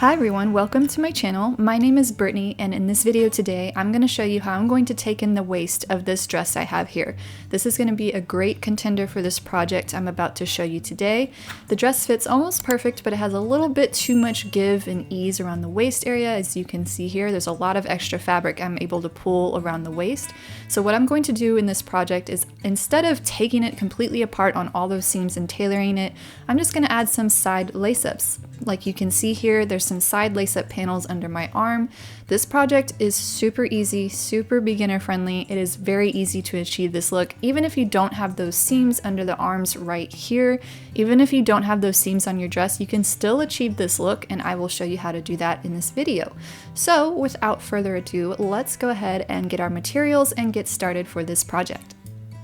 Hi everyone, welcome to my channel. My name is Brittany, and in this video today, I'm going to show you how I'm going to take in the waist of this dress I have here. This is going to be a great contender for this project I'm about to show you today. The dress fits almost perfect, but it has a little bit too much give and ease around the waist area. As you can see here, there's a lot of extra fabric I'm able to pull around the waist. So what I'm going to do in this project is, instead of taking it completely apart on all those seams and tailoring it, I'm just going to add some side lace-ups. Like you can see here, there's some side lace-up panels under my arm. This project is super easy, super beginner friendly. It is very easy to achieve this look, even if you don't have those seams under the arms right here. Even if you don't have those seams on your dress, you can still achieve this look, and I will show you how to do that in this video. So without further ado, let's go ahead and get our materials and get started for this project.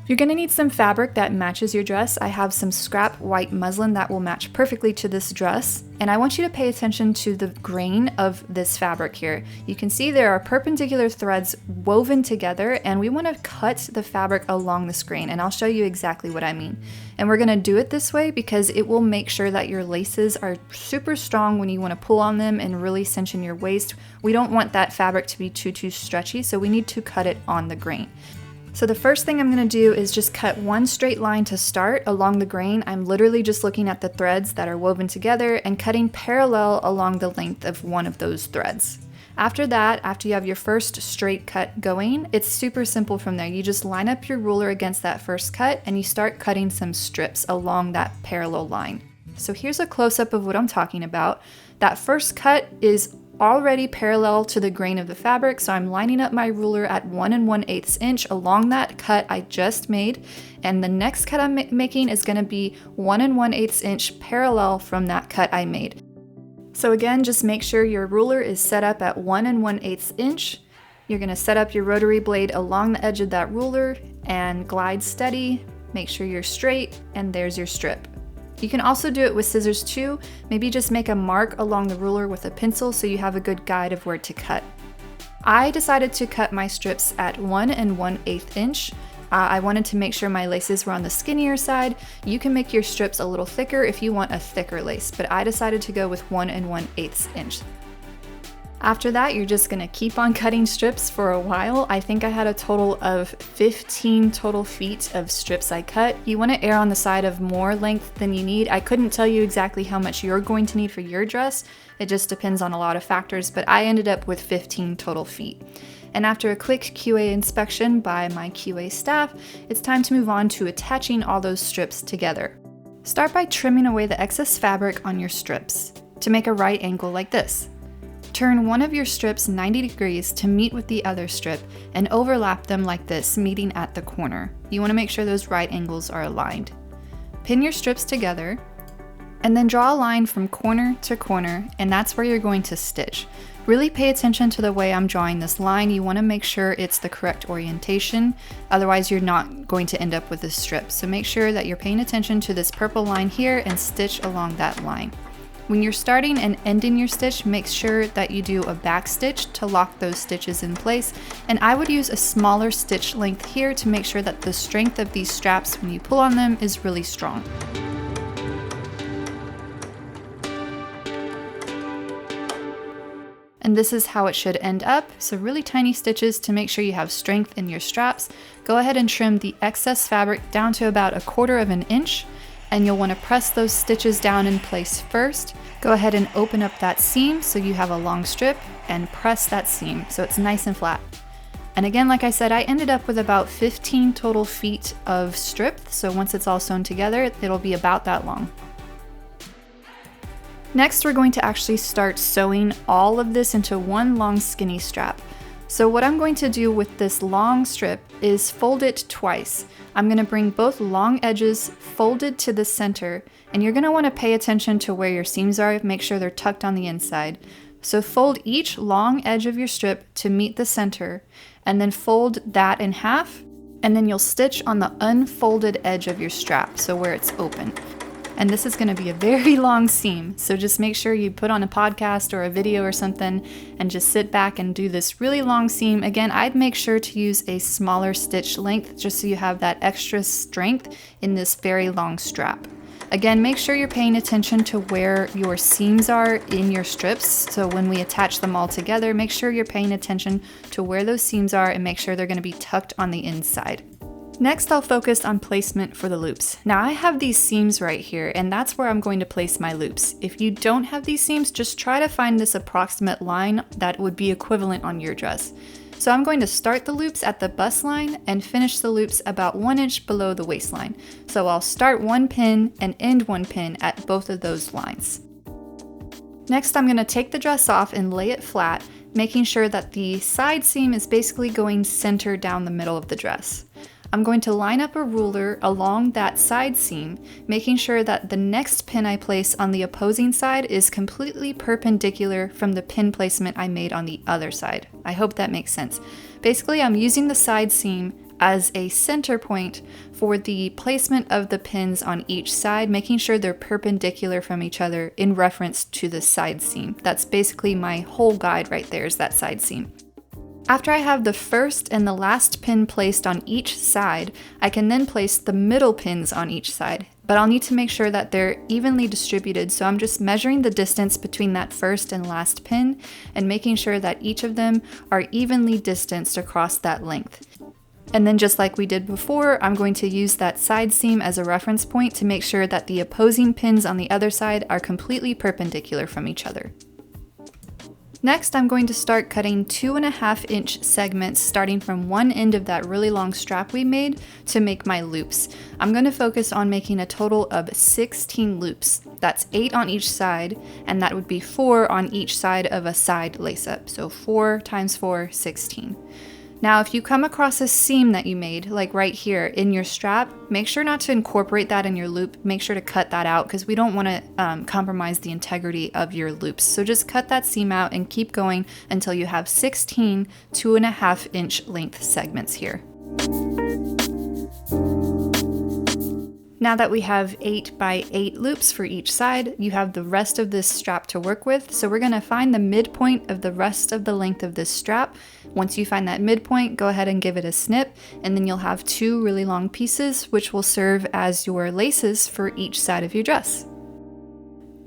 You're going to need some fabric that matches your dress. I have some scrap white muslin that will match perfectly to this dress. And I want you to pay attention to the grain of this fabric here. You can see there are perpendicular threads woven together, and we want to cut the fabric along this grain, and I'll show you exactly what I mean. And we're going to do it this way because it will make sure that your laces are super strong when you want to pull on them and really cinch in your waist. We don't want that fabric to be too stretchy, so we need to cut it on the grain. So the first thing I'm going to do is just cut one straight line to start along the grain. I'm literally just looking at the threads that are woven together and cutting parallel along the length of one of those threads. After that, after you have your first straight cut going, it's super simple from there. You just line up your ruler against that first cut and you start cutting some strips along that parallel line. So here's a close-up of what I'm talking about. That first cut is already parallel to the grain of the fabric, so I'm lining up my ruler at 1 1/8 inch along that cut I just made, and the next cut I'm making is going to be 1 1/8 inch parallel from that cut I made. So again, just make sure your ruler is set up at 1 1/8 inch. You're going to set up your rotary blade along the edge of that ruler and glide steady, make sure you're straight, and there's your strip. You can also do it with scissors too. Maybe just make a mark along the ruler with a pencil so you have a good guide of where to cut. I decided to cut my strips at 1 1/8 inch. I wanted to make sure my laces were on the skinnier side. You can make your strips a little thicker if you want a thicker lace, but I decided to go with 1 1/8 inch. After that, you're just gonna keep on cutting strips for a while. I think I had a total of 15 total feet of strips I cut. You wanna err on the side of more length than you need. I couldn't tell you exactly how much you're going to need for your dress. It just depends on a lot of factors, but I ended up with 15 total feet. And after a quick QA inspection by my QA staff, it's time to move on to attaching all those strips together. Start by trimming away the excess fabric on your strips to make a right angle like this. Turn one of your strips 90 degrees to meet with the other strip and overlap them like this, meeting at the corner. You want to make sure those right angles are aligned. Pin your strips together and then draw a line from corner to corner, and that's where you're going to stitch. Really pay attention to the way I'm drawing this line. You want to make sure it's the correct orientation, otherwise you're not going to end up with this strip. So make sure that you're paying attention to this purple line here and stitch along that line. When you're starting and ending your stitch, make sure that you do a back stitch to lock those stitches in place. And I would use a smaller stitch length here to make sure that the strength of these straps when you pull on them is really strong. And this is how it should end up. So really tiny stitches to make sure you have strength in your straps. Go ahead and trim the excess fabric down to about 1/4 inch. And you'll want to press those stitches down in place first. Go ahead and open up that seam so you have a long strip and press that seam so it's nice and flat. And again, like I said, I ended up with about 15 total feet of strip, so once it's all sewn together, it'll be about that long. Next, we're going to actually start sewing all of this into one long skinny strap. So what I'm going to do with this long strip is fold it twice. I'm going to bring both long edges folded to the center, and you're going to want to pay attention to where your seams are, make sure they're tucked on the inside. So fold each long edge of your strip to meet the center, and then fold that in half, and then you'll stitch on the unfolded edge of your strap, so where it's open. And this is going to be a very long seam, so just make sure you put on a podcast or a video or something and just sit back and do this really long seam. Again, I'd make sure to use a smaller stitch length just so you have that extra strength in this very long strap. Again, make sure you're paying attention to where your seams are in your strips. So when we attach them all together, make sure you're paying attention to where those seams are and make sure they're going to be tucked on the inside. Next, I'll focus on placement for the loops. Now I have these seams right here, and that's where I'm going to place my loops. If you don't have these seams, just try to find this approximate line that would be equivalent on your dress. So I'm going to start the loops at the bust line and finish the loops about 1 inch below the waistline. So I'll start one pin and end one pin at both of those lines. Next, I'm going to take the dress off and lay it flat, making sure that the side seam is basically going center down the middle of the dress. I'm going to line up a ruler along that side seam, making sure that the next pin I place on the opposing side is completely perpendicular from the pin placement I made on the other side. I hope that makes sense. Basically, I'm using the side seam as a center point for the placement of the pins on each side, making sure they're perpendicular from each other in reference to the side seam. That's basically my whole guide right there, is that side seam. After I have the first and the last pin placed on each side, I can then place the middle pins on each side, but I'll need to make sure that they're evenly distributed, so I'm just measuring the distance between that first and last pin and making sure that each of them are evenly distanced across that length. And then just like we did before, I'm going to use that side seam as a reference point to make sure that the opposing pins on the other side are completely perpendicular from each other. Next, I'm going to start cutting 2.5 inch segments starting from one end of that really long strap we made to make my loops. I'm going to focus on making a total of 16 loops. That's 8 on each side, and that would be 4 on each side of a side lace-up. So 4 times 4, 16. Now, if you come across a seam that you made, like right here in your strap, make sure not to incorporate that in your loop. Make sure to cut that out because we don't want to compromise the integrity of your loops. So just cut that seam out and keep going until you have 16 2.5 inch length segments here. Now that we have 8 by 8 loops for each side, you have the rest of this strap to work with. So we're going to find the midpoint of the rest of the length of this strap. Once you find that midpoint, go ahead and give it a snip, and then you'll have 2 really long pieces, which will serve as your laces for each side of your dress.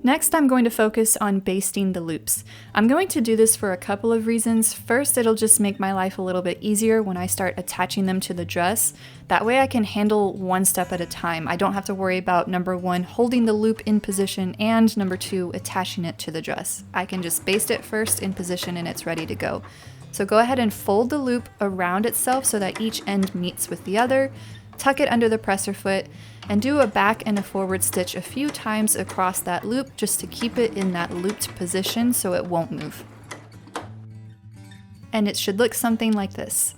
Next, I'm going to focus on basting the loops. I'm going to do this for a couple of reasons. First, it'll just make my life a little bit easier when I start attaching them to the dress. That way I can handle one step at a time. I don't have to worry about number 1, holding the loop in position, and number 2, attaching it to the dress. I can just baste it first in position and it's ready to go. So go ahead and fold the loop around itself so that each end meets with the other. Tuck it under the presser foot, and do a back and a forward stitch a few times across that loop just to keep it in that looped position so it won't move. And it should look something like this.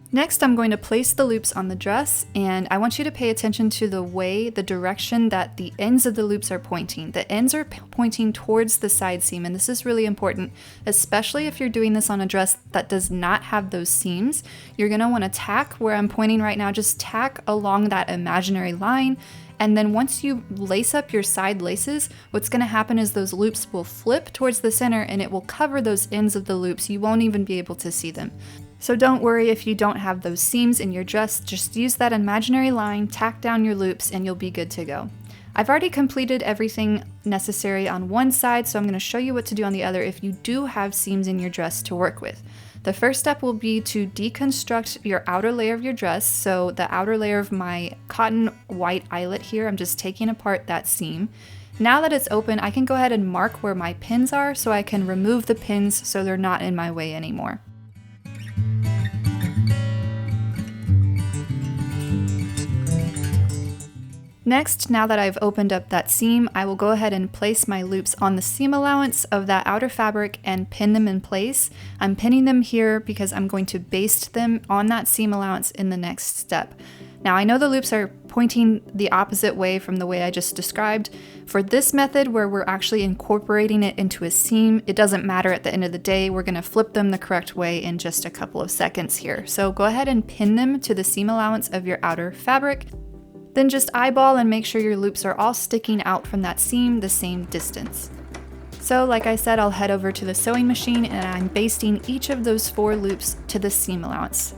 Next, I'm going to place the loops on the dress, and I want you to pay attention to the direction that the ends of the loops are pointing. The ends are pointing towards the side seam, and this is really important, especially if you're doing this on a dress that does not have those seams. You're going to want to tack where I'm pointing right now, just tack along that imaginary line. And then once you lace up your side laces, what's going to happen is those loops will flip towards the center and it will cover those ends of the loops. You won't even be able to see them. So don't worry if you don't have those seams in your dress, just use that imaginary line, tack down your loops, and you'll be good to go. I've already completed everything necessary on one side, so I'm going to show you what to do on the other if you do have seams in your dress to work with. The first step will be to deconstruct your outer layer of your dress. So the outer layer of my cotton white eyelet here, I'm just taking apart that seam. Now that it's open, I can go ahead and mark where my pins are so I can remove the pins so they're not in my way anymore. Next, now that I've opened up that seam, I will go ahead and place my loops on the seam allowance of that outer fabric and pin them in place. I'm pinning them here because I'm going to baste them on that seam allowance in the next step. Now I know the loops are pointing the opposite way from the way I just described. For this method where we're actually incorporating it into a seam, it doesn't matter at the end of the day. We're going to flip them the correct way in just a couple of seconds here. So go ahead and pin them to the seam allowance of your outer fabric. Then just eyeball and make sure your loops are all sticking out from that seam the same distance. So like I said, I'll head over to the sewing machine and I'm basting each of those 4 loops to the seam allowance.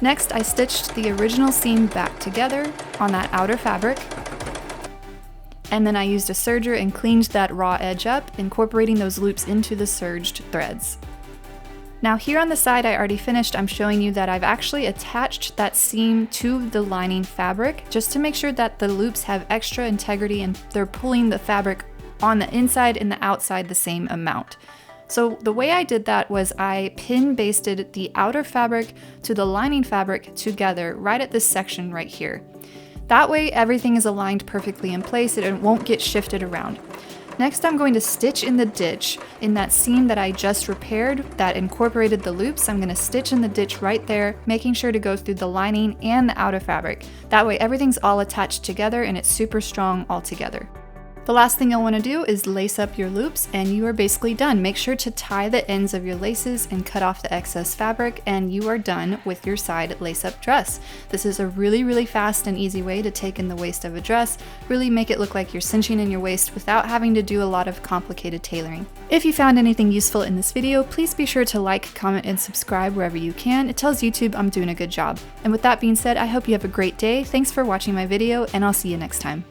Next, I stitched the original seam back together on that outer fabric, and then I used a serger and cleaned that raw edge up, incorporating those loops into the serged threads. Now here on the side I already finished, I'm showing you that I've actually attached that seam to the lining fabric just to make sure that the loops have extra integrity and they're pulling the fabric on the inside and the outside the same amount. So the way I did that was I pin basted the outer fabric to the lining fabric together right at this section right here. That way everything is aligned perfectly in place and it won't get shifted around. Next, I'm going to stitch in the ditch in that seam that I just repaired that incorporated the loops. I'm going to stitch in the ditch right there, making sure to go through the lining and the outer fabric. That way everything's all attached together and it's super strong all together. The last thing you'll want to do is lace up your loops and you are basically done. Make sure to tie the ends of your laces and cut off the excess fabric and you are done with your side lace-up dress. This is a really fast and easy way to take in the waist of a dress, really make it look like you're cinching in your waist without having to do a lot of complicated tailoring. If you found anything useful in this video, please be sure to like, comment, and subscribe wherever you can. It tells YouTube I'm doing a good job. And with that being said, I hope you have a great day. Thanks for watching my video and I'll see you next time.